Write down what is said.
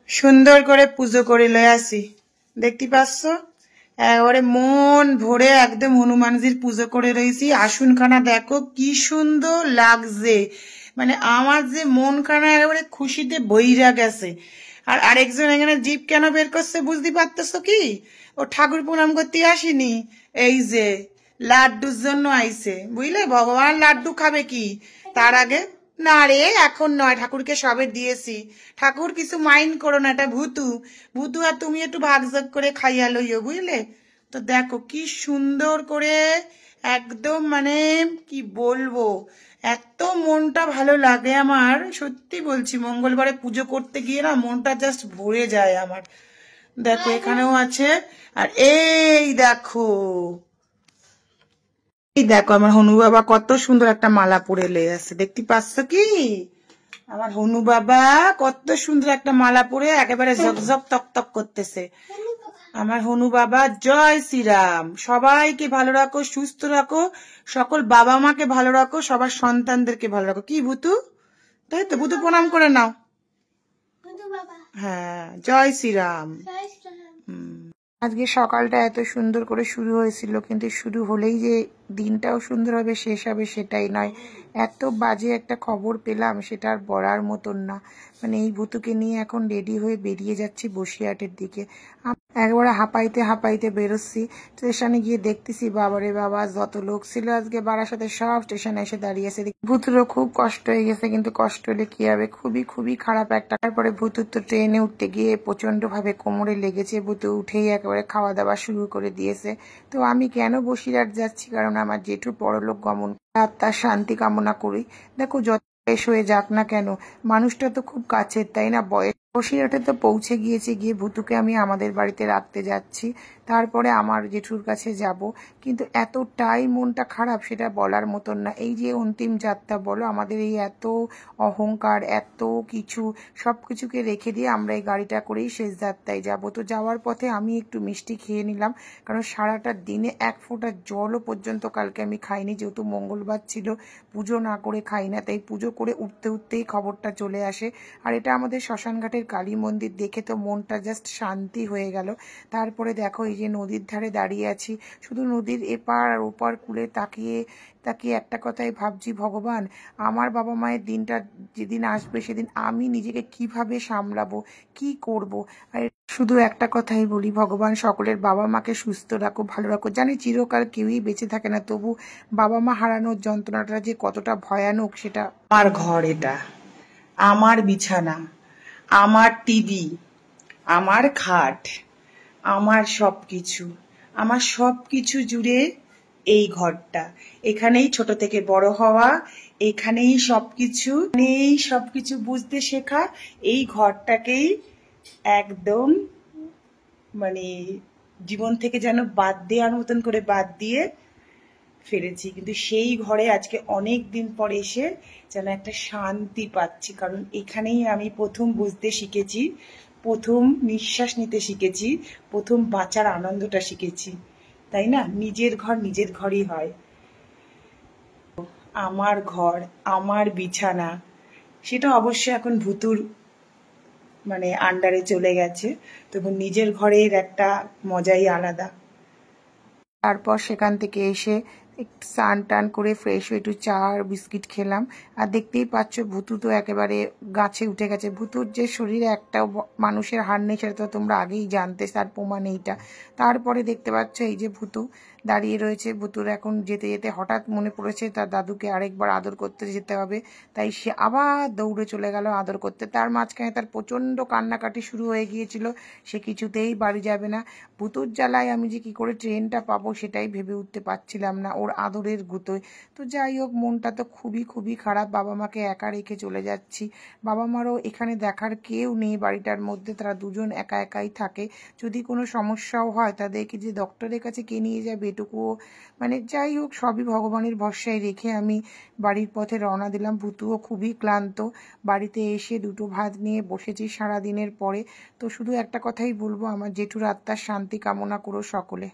সুন্দর করে পুজো করে লয়ে আসি। দেখতে পাচ্ছ একেবারে মন ভরে একদম হনুমানজির পুজো করে রয়েছি। আসনখানা দেখো কি সুন্দর লাগছে, মানে আমার যে মনখানা একেবারে খুশিতে বইরা গেছে। আর আরেকজন এখানে জিভ কেন বের করছে বুঝতে পারতেছো কি? ও ঠাকুর প্রণাম করতে আসেনি, এই যে লাড্ডুর জন্য আইছে, বুঝলে? ভগবান লাড্ডু খাবে কি তার আগে? না রে, এখন নয়, ঠাকুরকে সবে দিয়েছি। ঠাকুর কিছু মাইন্ড করো না, এটা ভূতু। ভূতু আর তুমি একটু ভাগযোগ করে খাইয়া লইও, বুঝলে? তো দেখো কি সুন্দর করে একদম, মানে কি বলবো, এত মনটা ভালো লাগে আমার, সত্যি বলছি। মঙ্গলবারে পুজো করতে গিয়ে না মনটা জাস্ট ভরে যায় আমার। দেখো এখানেও আছে। আর এই দেখো, এই দেখো আমার হনু বাবা কত সুন্দর একটা মালা পরে লে আছে, দেখতে পাচ্ছ কি? আমার হনু বাবা কত সুন্দর একটা মালা পরে একেবারে ঝকঝক তকতক করতেছে। আমার হনু বাবা, জয় শ্রীরাম। সবাইকে ভালো রাখো, সুস্থ রাখো, সকল বাবা মাকে ভালো রাখো, সবার সন্তানদেরকে ভালো রাখো। কি ভূতু? তাই তো, ভূতু প্রণাম করে নাও। হ্যাঁ, জয় শ্রীরাম। আজকে সকালটা এত সুন্দর করে শুরু হয়েছিল, কিন্তু শুরু হলেই যে দিনটাও সুন্দর হবে শেষ হবে সেটাই নয়। এত বাজে একটা খবর পেলাম, সেটা আর বলার মতন না। মানে এই ভূতুকে নিয়ে এখন রেডি হয়ে বেরিয়ে যাচ্ছি বসিরহাটের দিকে। একবারে হাঁপাইতে হাঁপাইতে বেরোচ্ছি। স্টেশনে গিয়ে দেখতেছি বাবারে বাবা, যত লোক ছিল আজকে বারাসাতে সব স্টেশনে এসে দাঁড়িয়েছে। ভূতুরও খুব কষ্ট হয়ে গেছে, কিন্তু কষ্ট হলে কি হবে, খুবই খুবই খারাপ একটা। তারপরে ভূতুর তো ট্রেনে উঠতে গিয়ে প্রচন্ড ভাবে কোমরে লেগেছে। ভূতু উঠেই একেবারে খাওয়া দাওয়া শুরু করে দিয়েছে। তো আমি কেন বসিরহাট যাচ্ছি, কারণ আমার জেঠুর পরলোক গমন, তার শান্তি কামনা করি। দেখো যত বয়স হয়ে যাক না কেন, মানুষটা তো খুব কাছের, তাই না? বসিরহাটে তো পৌঁছে গিয়েছে, গিয়ে ভূতুকে আমি আমাদের বাড়িতে রাখতে যাচ্ছি, তারপরে আমার জেঠুর কাছে যাব। কিন্তু এতটাই মনটা খারাপ সেটা বলার মতন না। এই যে অন্তিম যাত্রা বলো, আমাদের এই এত অহংকার, এত কিছু, সব কিছুকে রেখে দিয়ে আমরা এই গাড়িটা করেই শেষ যাত্রায় যাব। তো যাওয়ার পথে আমি একটু মিষ্টি খেয়ে নিলাম, কারণ সারাটা দিনে এক ফোঁটা জলও পর্যন্ত কালকে আমি খাইনি, যেহেতু মঙ্গলবার ছিল, পুজো না করে খাই না। তাই পুজো করে উঠতে উঠতেই খবরটা চলে আসে। আর এটা আমাদের শ্মশানঘাটের কালী মন্দির, দেখে তো মনটা জাস্ট শান্তি হয়ে গেল। তারপরে দেখো এই যে নদীর ধারে দাঁড়িয়ে আছি, শুধু নদীর এপার আর ওপার কুলে তাকিয়ে তাকিয়ে একটা কথাই ভাবছি, ভগবান আমার বাবা মায়ের দিনটা যেদিন আসবে সেদিন আমি নিজেকে কিভাবে সামলাবো, কি করব। আর শুধু একটা কথাই বলি, ভগবান সকলের বাবা মাকে সুস্থ রাখো, ভালো রাখো। জানি চিরকাল কেউই বেঁচে থাকে না, তবু বাবা মা হারানোর যন্ত্রণাটা যে কতটা ভয়ানক সেটা। আমার ঘর এটা, আমার বিছানা, আমার টিভি, আমার খাট, আমার সবকিছু, আমার সবকিছু জুড়ে এই ঘরটা। এখানেই ছোট থেকে বড় হওয়া, এখানেই সবকিছু বুঝতে শেখা। এই ঘরটাকেই একদম, মানে জীবন থেকে যেন বাদ দেওয়ার মতন করে বাদ দিয়ে ফেলেছি। কিন্তু সেই ঘরে আজকে অনেক দিন পর এসে যেন একটা শান্তি পাচ্ছি, কারণ এখানেই আমি প্রথম বুঝতে শিখেছি, প্রথম নিঃশ্বাস নিতে শিখেছি, প্রথম বাঁচার আনন্দটা শিখেছি, তাই না? নিজের ঘর নিজের ঘরই হয়। আমার ঘর, আমার বিছানা, সেটা অবশ্যই এখন ভূতুর মানে আন্ডারে চলে গেছে, তবু নিজের ঘরের একটা মজাই আলাদা। তারপর সেখান থেকে এসে একটু স্নান টান করে ফ্রেশ হয়ে একটু চা আর বিস্কিট খেলাম। আর দেখতেই পাচ্ছ ভূতু তো একেবারে গাছে উঠে গেছে। ভূতুর যে শরীরে একটা মানুষের হাড় নেই সেটা তো তোমরা আগেই জানতে, তার প্রমাণ এইটা। তারপরে দেখতে পাচ্ছ এই যে ভূতু দাঁড়িয়ে রয়েছে। ভূতুর এখন যেতে যেতে হঠাৎ মনে পড়েছে তার দাদুকে আরেকবার আদর করতে যেতে হবে, তাই সে আবার দৌড়ে চলে গেল আদর করতে। তার মাঝখানে তার প্রচণ্ড কান্নাকাটি শুরু হয়ে গিয়েছিল, সে কিছুতেই বাড়ি যাবে না। ভূতুর জ্বালায় আমি যে কি করে ট্রেনটা পাবো সেটাই ভেবে উঠতে পারছিলাম না, ওর আদরের গুঁতোয়। তো যাই হোক, মনটা তো খুবই খুবই খারাপ, বাবা মাকে একা রেখে চলে যাচ্ছি। বাবা মারও এখানে দেখার কেউ নেই বাড়িটার মধ্যে, তারা দুজন একা একাই থাকে। যদি কোনো সমস্যাও হয় তাদেরকে যে ডক্টরের কাছে কে নিয়ে যাবে এটুকুও, মানে যাই হোক, সবই ভগবানের ভরসায় রেখে আমি বাড়ির পথে রওনা দিলাম। ভূতুও খুবই ক্লান্ত, বাড়িতে এসে দুটো ভাত নিয়ে বসেছি সারাদিনের পরে। তো শুধু একটা কথাই বলবো, আমার জেঠুর আত্মার শান্তি কামনা করো সকলে।